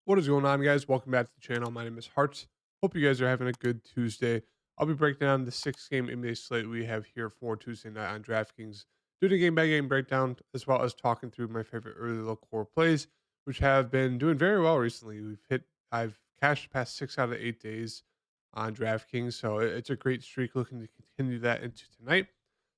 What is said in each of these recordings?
What is going on, guys? Welcome back to the channel. My name is Hearts. Hope you guys are having a good Tuesday. I'll be breaking down the six-game NBA slate we have here for Tuesday night on DraftKings, doing a game-by-game breakdown, as well as talking through my favorite early low core plays, which have been doing very well recently. I've cashed the past 6 out of 8 days on DraftKings, so it's a great streak. Looking to continue that into tonight.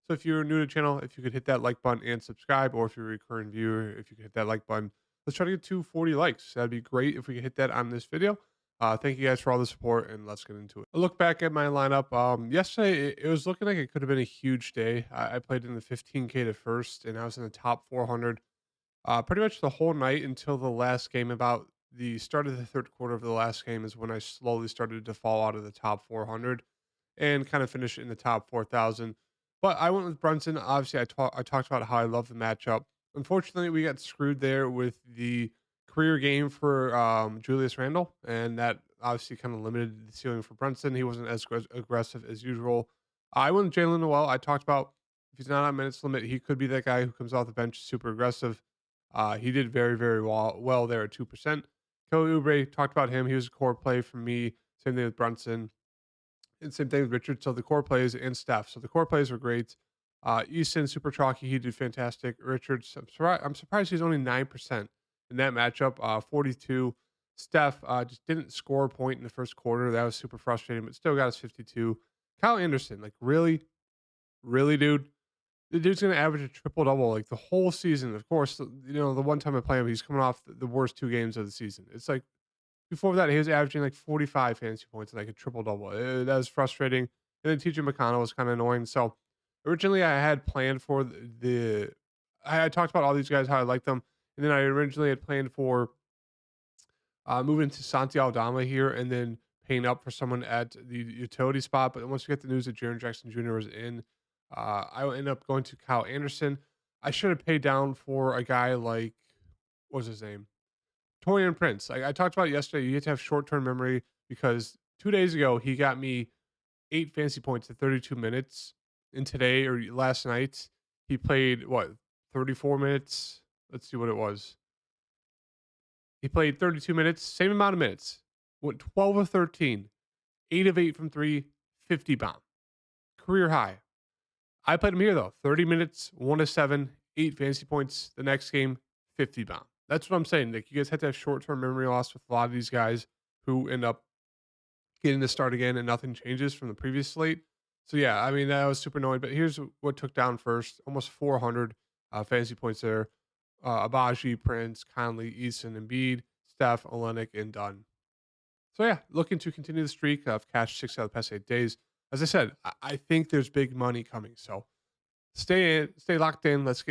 So if you're new to the channel, if you could hit that like button and subscribe, or if you're a recurring viewer, if you could hit that like button. Let's try to get to 40 likes. That'd be great if we could hit that on this video. Thank you guys for all the support, and let's get into it. I look back at my lineup. Yesterday, it was looking like it could have been a huge day. I played in the 15K to first, and I was in the top 400 pretty much the whole night until the last game. About the start of the third quarter of the last game is when I slowly started to fall out of the top 400 and kind of finish in the top 4,000. But I went with Brunson. Obviously, I talked about how I love the matchup. Unfortunately, we got screwed there with the career game for Julius Randle, and that obviously kind of limited the ceiling for Brunson. He wasn't as aggressive as usual. I went with Jalen Noel. I talked about if he's not on minutes limit, he could be that guy who comes off the bench super aggressive. He did very, very well there at 2%. Kelly Oubre, talked about him. He was a core play for me. Same thing with Brunson. And same thing with Richard. So the core plays and Steph. So the core plays were great. Easton, super chalky. He did fantastic. Richards, I'm surprised he's only 9% in that matchup. 42. Steph just didn't score a point in the first quarter. That was super frustrating, but still got us 52. Kyle Anderson, like really, really, dude. The dude's going to average a triple double like the whole season. Of course, the one time I play him, he's coming off the worst 2 games of the season. It's like before that, he was averaging like 45 fantasy points and like a triple double. That was frustrating. And then TJ McConnell was kind of annoying. So originally, I had planned for I had talked about all these guys, how I like them. And then I originally had planned for moving to Santi Aldama here and then paying up for someone at the utility spot. But once we get the news that Jaren Jackson Jr. was in, I ended up going to Kyle Anderson. I should have paid down for a guy like, what was his name? Torian Prince. I talked about it yesterday. You have to have short term memory because 2 days ago, he got me 8 fantasy points at 32 minutes. And today or last night, he played what, 34 minutes? Let's see what it was. He played 32 minutes, same amount of minutes, went 12 of 13, 8 of 8 from three, 50 bomb. Career high. I played him here though 30 minutes, 1 of 7, 8 fantasy points. The next game, 50 bomb. That's what I'm saying. Like, you guys have to have short term memory loss with a lot of these guys who end up getting to start again and nothing changes from the previous slate. So yeah, I mean that was super annoying. But here's what took down first: almost 400 fantasy points there. Abaji, Prince, Conley, Eason, Embiid, Steph, Olenek, and Dunn. So yeah, looking to continue the streak. I've cashed 6 out of the past 8 days. As I said, I think there's big money coming. So stay locked in. Let's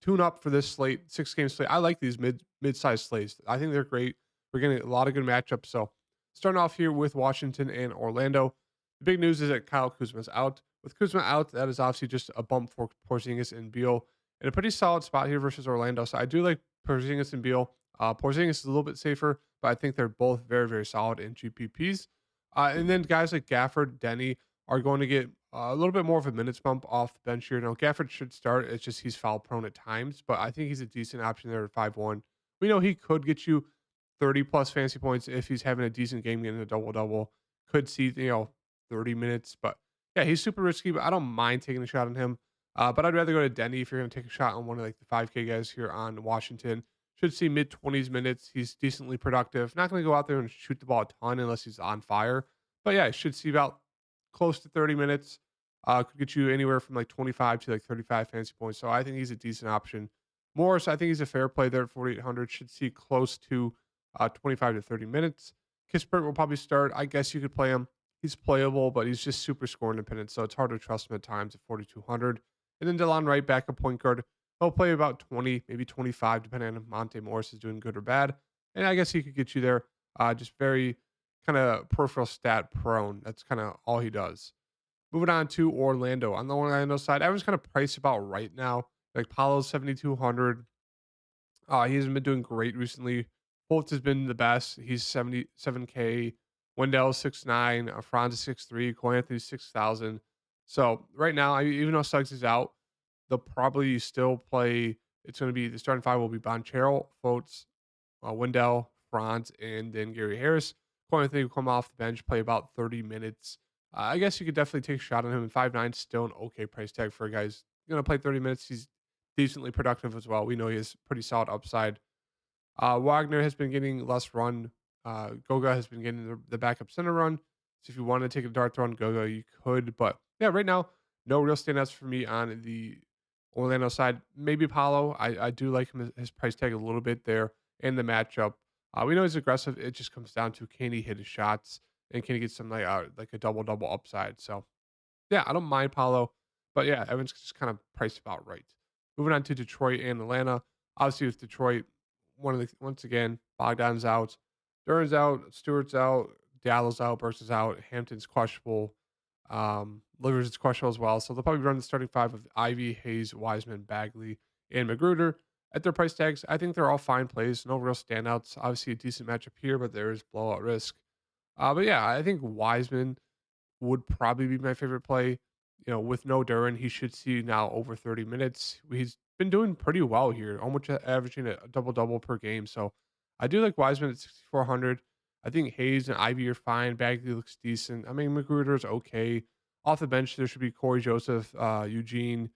tune up for this slate, 6 game slate. I like these mid-sized slates. I think they're great. We're getting a lot of good matchups. So starting off here with Washington and Orlando. The big news is that Kyle Kuzma's out. With Kuzma out, that is obviously just a bump for Porzingis and Beal in a pretty solid spot here versus Orlando. So I do like Porzingis and Beal. Porzingis is a little bit safer, but I think they're both very, very solid in GPPs. And then guys like Gafford, Denny are going to get a little bit more of a minutes bump off the bench here. Now, Gafford should start. It's just he's foul prone at times, but I think he's a decent option there at 5-1. We know he could get you 30 plus fantasy points if he's having a decent game, getting a double double. Could see 30 minutes, but yeah, he's super risky. But I don't mind taking a shot on him. But I'd rather go to Denny if you're going to take a shot on one of like the 5K guys here on Washington. Should see mid 20s minutes. He's decently productive. Not going to go out there and shoot the ball a ton unless he's on fire. But yeah, should see about close to 30 minutes. Could get you anywhere from like 25 to like 35 fantasy points. So I think he's a decent option. Morris, I think he's a fair play there at 4,800. Should see close to 25 to 30 minutes. Kispert will probably start. I guess you could play him. He's playable, but he's just super score independent. So it's hard to trust him at times at 4,200. And then Delon Wright, backup point guard. He'll play about 20, maybe 25, depending on if Monte Morris is doing good or bad. And I guess he could get you there. Just very kind of peripheral stat prone. That's kind of all he does. Moving on to Orlando. On the Orlando side, everyone's kind of priced about right now. Like Paolo's 7,200. He hasn't been doing great recently. Fultz has been the best. He's 77K. Wendell 6'9". Franz is 6'3". Cole Anthony 6,000. So right now, even though Suggs is out, they'll probably still play. It's going to be the starting five will be Bonchero, Fultz, Wendell, Franz and then Gary Harris. Quite I think will come off the bench, play about 30 minutes. I guess you could definitely take a shot on him. And 5'9" still an okay price tag for a guy who's going to play 30 minutes. He's decently productive as well. We know he has pretty solid upside. Wagner has been getting less run. Goga has been getting the backup center run. So if you want to take a dart throw on Goga, you could. But yeah, right now, no real standouts for me on the Orlando side. Maybe Paulo. I do like him, his price tag a little bit there in the matchup. We know he's aggressive. It just comes down to can he hit his shots and can he get some like a double double upside. So yeah, I don't mind Paulo, but yeah, Evans just kind of priced about right. Moving on to Detroit and Atlanta. Obviously, with Detroit, once again, Bogdan's out, Duran's out, Stewart's out, Dallow's out, Burks is out, Hampton's questionable, Livers is questionable as well. So they'll probably run the starting five of Ivy, Hayes, Wiseman, Bagley, and Magruder. At their price tags, I think they're all fine plays, no real standouts. Obviously, a decent matchup here, but there is blowout risk. But yeah, I think Wiseman would probably be my favorite play. You know, with no Duran, he should see now over 30 minutes. He's been doing pretty well here, almost averaging a double double per game. So I do like Wiseman at 6,400. I think Hayes and Ivy are fine. Bagley looks decent. I mean, Magruder's okay. Off the bench, there should be Corey Joseph, Eugene,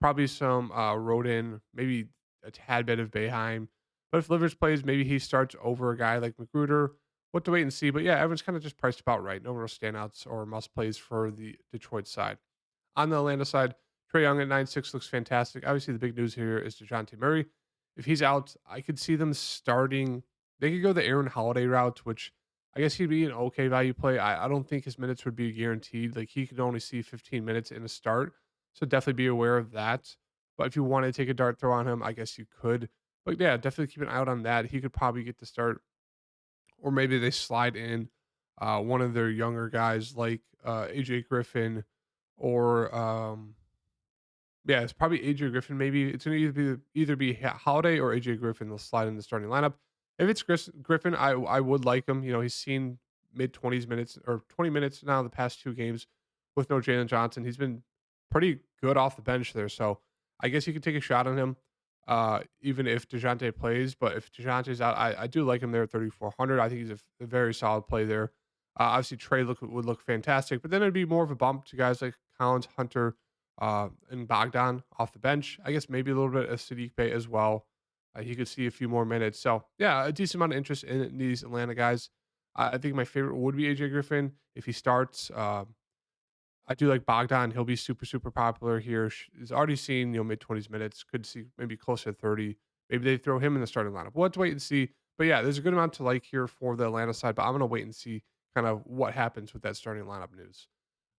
probably some Roden, maybe a tad bit of Bayheim. But if Livers plays, maybe he starts over a guy like Magruder. What to wait and see. But yeah, everyone's kind of just priced about right. No real standouts or must plays for the Detroit side. On the Atlanta side, Trey Young at 9.6 looks fantastic. Obviously, the big news here is DeJounte Murray. If he's out, I could see them starting. They could go the Aaron Holiday route, which I guess he'd be an okay value play. I don't think his minutes would be guaranteed. Like he could only see 15 minutes in a start. So definitely be aware of that. But if you want to take a dart throw on him, I guess you could. But yeah, definitely keep an eye out on that. He could probably get the start, or maybe they slide in one of their younger guys like AJ Griffin or yeah, it's probably AJ Griffin. Maybe it's gonna either be Holiday or AJ Griffin. They'll slide in the starting lineup. If it's Griffin, I would like him. You know, he's seen mid 20s minutes or 20 minutes now the past two games with no Jalen Johnson. He's been pretty good off the bench there, so I guess you could take a shot on him. Even if DeJounte plays, but if DeJounte's out, I do like him there at 3,400. I think he's a very solid play there. Obviously, Trey would look fantastic, but then it'd be more of a bump to guys like Collins, Hunter, and Bogdan off the bench. I guess maybe a little bit of Sadiq Bey as well. He could see a few more minutes. So yeah, a decent amount of interest in these Atlanta guys. I think my favorite would be AJ Griffin if he starts. I do like Bogdan. He'll be super, super popular here. He's already seen, mid 20s minutes. Could see maybe closer to 30. Maybe they throw him in the starting lineup. We'll have to wait and see. But yeah, there's a good amount to like here for the Atlanta side. But I'm gonna wait and see kind of what happens with that starting lineup news.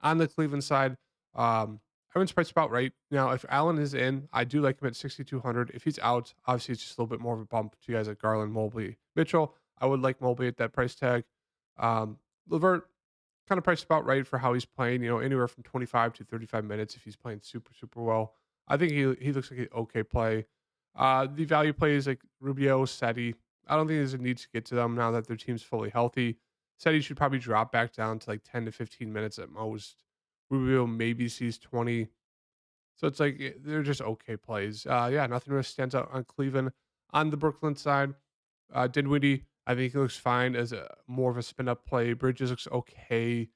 On the Cleveland side, everyone's priced about right. Now, if Allen is in, I do like him at 6,200. If he's out, obviously it's just a little bit more of a bump to guys like Garland, Mobley, Mitchell. I would like Mobley at that price tag. Levert, kind of priced about right for how he's playing, anywhere from 25 to 35 minutes if he's playing super, super well. I think he looks like an okay play. The value plays like Rubio, Seti. I don't think there's a need to get to them now that their team's fully healthy. Seti should probably drop back down to like 10 to 15 minutes at most. Rubio maybe sees 20. So it's like they're just okay plays. Yeah, nothing really stands out on Cleveland. On the Brooklyn side, Dinwiddie, I think he looks fine as a more of a spin up play. Bridges looks okay.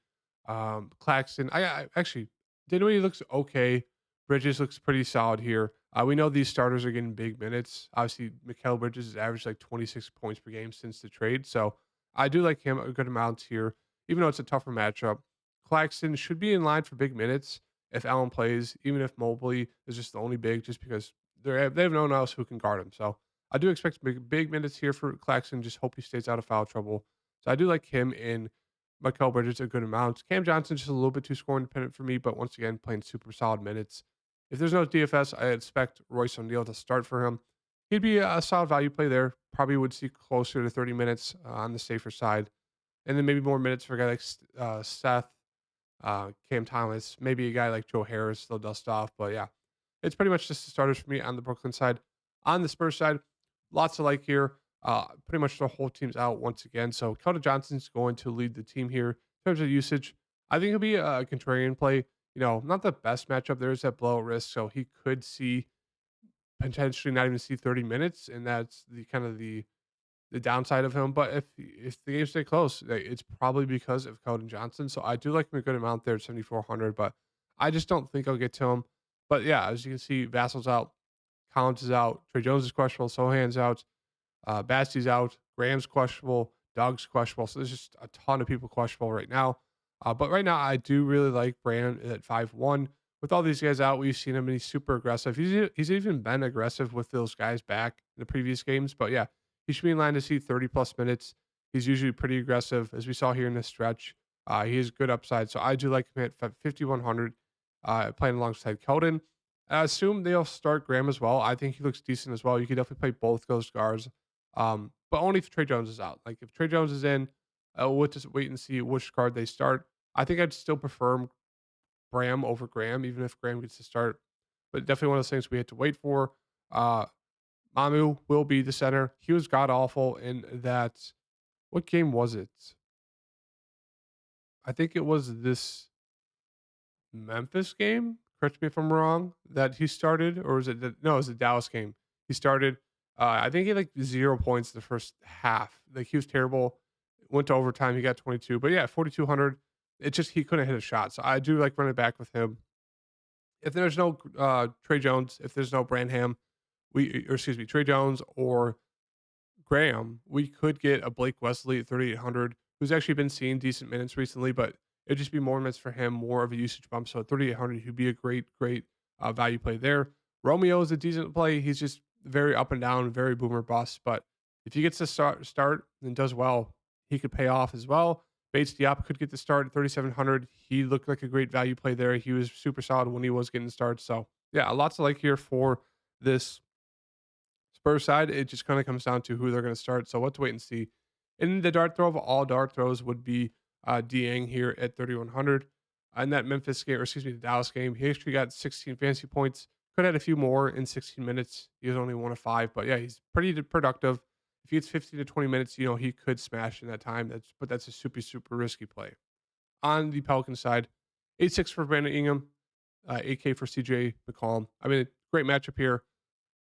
Claxton, I actually Dinwiddie looks okay. Bridges looks pretty solid here. We know these starters are getting big minutes. Obviously, Mikal Bridges has averaged like 26 points per game since the trade, so I do like him a good amount here, even though it's a tougher matchup. Claxton should be in line for big minutes if Allen plays, even if Mobley is just the only big, just because they have no one else who can guard him. So I do expect big minutes here for Claxton. Just hope he stays out of foul trouble. So I do like him in Mikal Bridges a good amount. Cam Johnson just a little bit too score independent for me, but once again playing super solid minutes. If there's no DFS, I expect Royce O'Neal to start for him. He'd be a solid value play there. Probably would see closer to 30 minutes on the safer side, and then maybe more minutes for a guy like Seth, Cam Thomas, maybe a guy like Joe Harris. They'll dust off, but yeah, it's pretty much just the starters for me on the Brooklyn side. On the Spurs side, lots to like here. Pretty much the whole team's out once again. So Keldon Johnson's going to lead the team here in terms of usage. I think he'll be a contrarian play. Not the best matchup. There is that blowout risk, so he could see potentially not even see 30 minutes, and that's the kind of the the downside of him. But if the games stay close, it's probably because of Keldon Johnson. So I do like him a good amount there at 7,400, but I just don't think I'll get to him. But yeah, as you can see, Vassal's out, Collins is out, Trey Jones is questionable, Sohan's out, Basty's out, Graham's questionable, Doug's questionable. So there's just a ton of people questionable right now. But right now, I do really like Brand at 5-1. With all these guys out, we've seen him and he's super aggressive. He's even been aggressive with those guys back in the previous games. But yeah, he should be in line to see 30 plus minutes. He's usually pretty aggressive, as we saw here in this stretch. He has good upside. So I do like him at 5,100, playing alongside Keldon. I assume they'll start Graham as well. I think he looks decent as well. You could definitely play both those guards, but only if Trey Jones is out. Like if Trey Jones is in, we'll just wait and see which guard they start. I think I'd still prefer Graham over Graham, even if Graham gets to start. But definitely one of those things we had to wait for. Uh, Mamu will be the center. He was god awful in that. What game was it? I think it was this Memphis game. Correct me if I'm wrong. That he started, or was it? No, it was the Dallas game. He started. I think he had like 0 points the first half. Like he was terrible. Went to overtime. He got 22. But yeah, 4,200. It's just he couldn't hit a shot. So I do like running back with him. If there's no Trey Jones, if there's no Branham, or excuse me, Trey Jones or Graham, we could get a Blake Wesley at 3,800, who's actually been seeing decent minutes recently, but it'd just be more minutes for him, more of a usage bump. So at 3,800, he'd be a great value play there. Romeo is a decent play. He's just very up and down, very boomer bust. But if he gets to start and does well, he could pay off as well. Bates Diop could get the start at 3,700. He looked like a great value play there. He was super solid when he was getting starts. So yeah, lots to like here for this Spurs side. It just kind of comes down to who they're going to start. So let's wait and see. In the dart throw of all dart throws would be Dieng here at 3,100. In that Memphis game, or excuse me, the Dallas game, he actually got 16 fantasy points. Could have had a few more in 16 minutes. He was only 1 of 5, but yeah, he's pretty productive. If he gets 15 to 20 minutes, he could smash in that time. That's a super risky play. On the Pelican side, 8-6 for Brandon Ingram, 8K for CJ McCollum. I mean, great matchup here.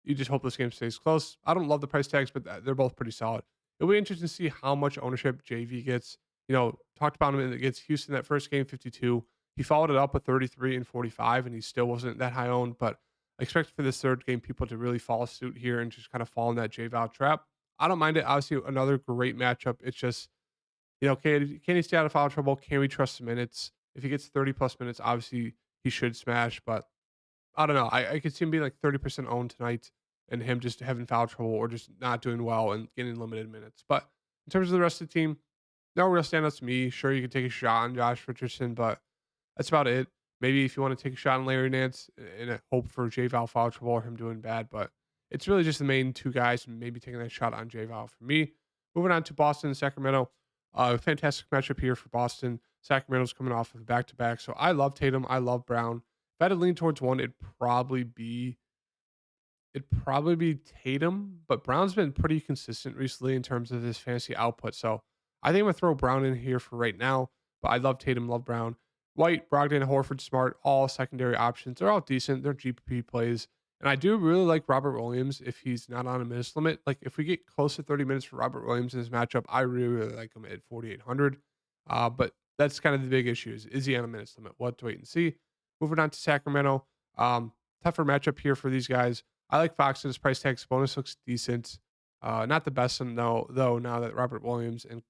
You just hope this game stays close. I don't love the price tags, but they're both pretty solid. It'll be interesting to see how much ownership JV gets. Talked about him against Houston that first game, 52. He followed it up with 33 and 45, and he still wasn't that high owned. But I expect for this third game, people to really follow suit here and just kind of fall in that JVal trap. I don't mind it. Obviously, another great matchup. It's just, can he stay out of foul trouble? Can we trust the minutes? If he gets 30 plus minutes, obviously he should smash. But I don't know. I could see him being like 30% owned tonight and him just having foul trouble or just not doing well and getting limited minutes. But in terms of the rest of the team, no real standouts to me. Sure, you could take a shot on Josh Richardson, but that's about it. Maybe if you want to take a shot on Larry Nance and hope for J Val foul trouble or him doing bad, but it's really just the main two guys and maybe taking that shot on J Val for me. Moving on to Boston and Sacramento. Fantastic matchup here for Boston. Sacramento's coming off of a back-to-back. So I love Tatum. I love Brown. If I had to lean towards one, it'd probably be Tatum, but Brown's been pretty consistent recently in terms of his fantasy output. So I think I'm gonna throw Brown in here for right now. But I love Tatum, love Brown. White, Brogdon, Horford, Smart, all secondary options. They're all decent. They're GPP plays. And I do really like Robert Williams if he's not on a minutes limit. Like if we get close to 30 minutes for Robert Williams in this matchup, I really like him at 4,800. But that's kind of the big issue is he on a minutes limit? We'll have to wait and see. Moving on to Sacramento. Tougher matchup here for these guys. I like Fox. His price tag bonus looks decent. Not the best one though. Now that Robert Williams and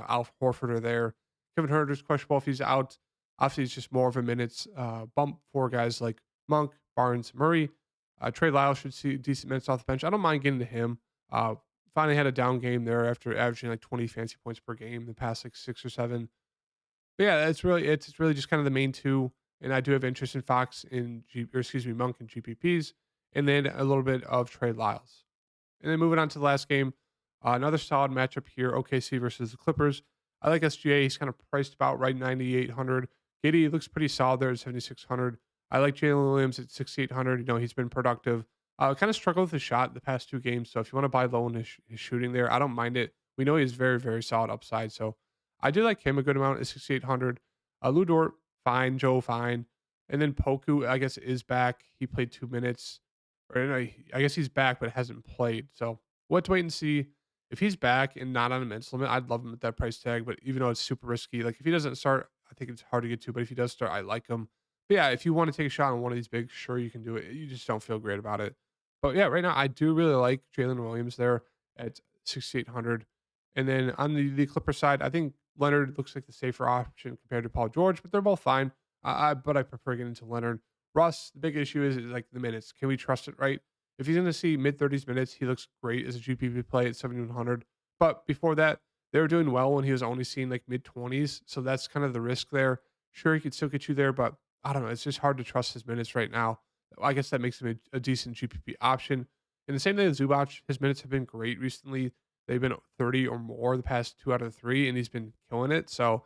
Al Horford are there, Kevin Huerter's questionable if he's out. Obviously, it's just more of a minutes bump for guys like Monk, Barnes, Murray. Trey Lyles should see decent minutes off the bench. I don't mind getting to him. Finally had a down game there after averaging like 20 fancy points per game the past like 6 or 7. But yeah, it's really just kind of the main two. And I do have interest in Fox Monk and GPPs, and then a little bit of Trey Lyles. And then moving on to the last game, another solid matchup here: OKC versus the Clippers. I like SGA. He's kind of priced about right 9,800. Giddy looks pretty solid there at 7,600. I like Jalen Williams at 6,800. He's been productive. Kind of struggled with his shot the past 2 games. So if you want to buy low in his shooting there, I don't mind it. We know he's very solid upside. So I do like him a good amount at 6,800. Lou Dort, fine. Joe, fine. And then Poku, I guess, is back. He played 2 minutes. Or no, I guess he's back, but hasn't played. So let's wait and see. If he's back and not on a minutes limit, I'd love him at that price tag. But even though it's super risky, like if he doesn't start, I think it's hard to get to. But if he does start, I like him. But yeah, if you want to take a shot on one of these bigs, sure you can do it. You just don't feel great about it. But yeah, right now I do really like Jalen Williams there at 6,800. And then on the Clipper side, I think Leonard looks like the safer option compared to Paul George, but they're both fine. But I prefer getting to Leonard. Russ, the big issue is like the minutes. Can we trust it right? If he's going to see mid 30s minutes, he looks great as a GPP play at 7,100. But before that, they were doing well when he was only seeing like mid 20s. So that's kind of the risk there. Sure, he could still get you there, but I don't know. It's just hard to trust his minutes right now. I guess that makes him a decent GPP option. In the same way as Zubac, his minutes have been great recently. They've been 30 or more the past 2 out of 3, and he's been killing it. So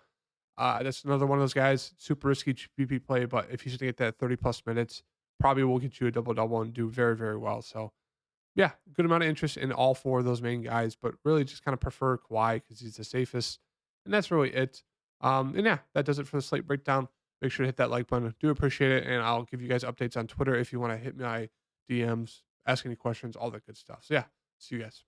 that's another one of those guys, super risky GPP play, but if he's going to get that 30 plus minutes, probably will get you a double double and do very, very well. So, yeah, good amount of interest in all 4 of those main guys, but really just kind of prefer Kawhi because he's the safest. And that's really it. And yeah, that does it for the slate breakdown. Make sure to hit that like button. Do appreciate it. And I'll give you guys updates on Twitter if you want to hit my DMs, ask any questions, all that good stuff. So, yeah, see you guys.